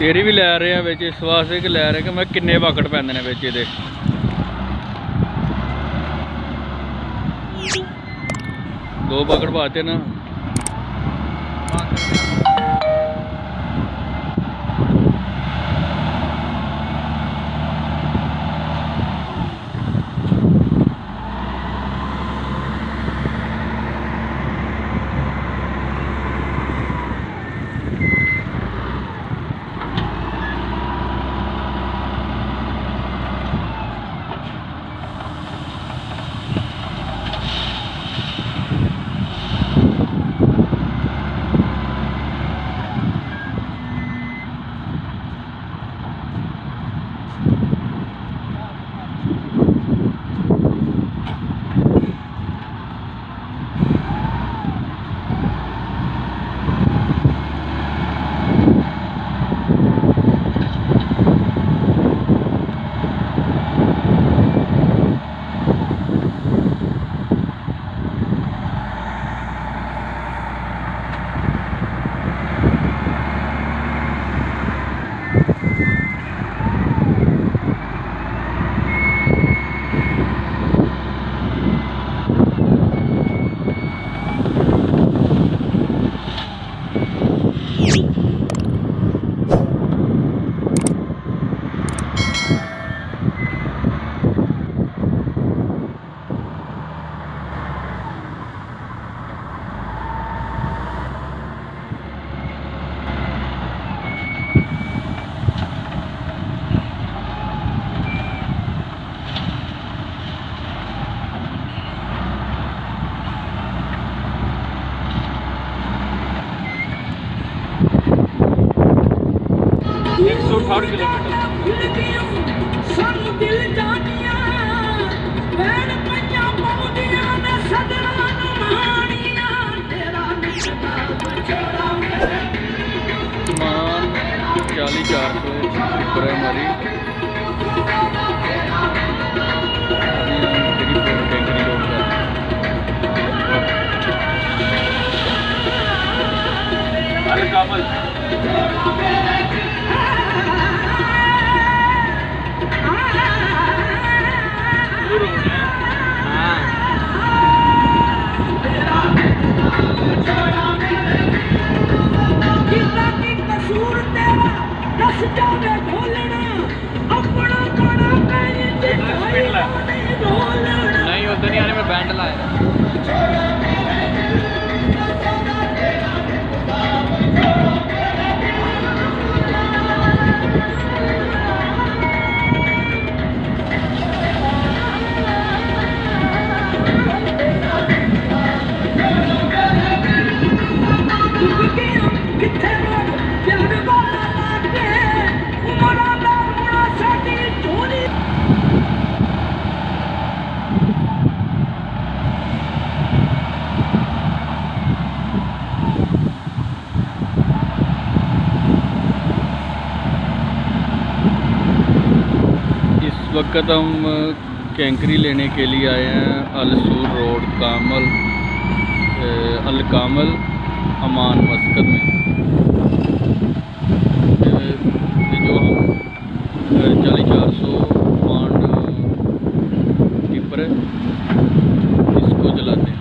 तेरी भी लै रहे हैं बिच इस वास्ते कि लै रहे कि मैं किन्ने वाकट पैंदे ने बिच इहदे। दो वाकट पाते ना। नहीं उधर नहीं आने में बैंड लाया। वक्त हम कैंकरी लेने के लिए आए हैं अल-सूर रोड कामल अल कामल अमान मस्कत में। ये जो हम 40-400 पाउंड टिपर है इसको चलाते हैं।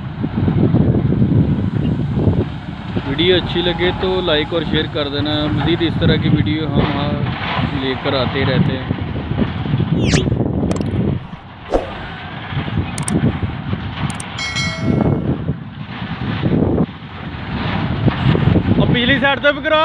वीडियो अच्छी लगे तो लाइक और शेयर कर देना। मज़ीद इस तरह की वीडियो हम लेकर आते रहते हैं। पिछली साइड तो भी करा।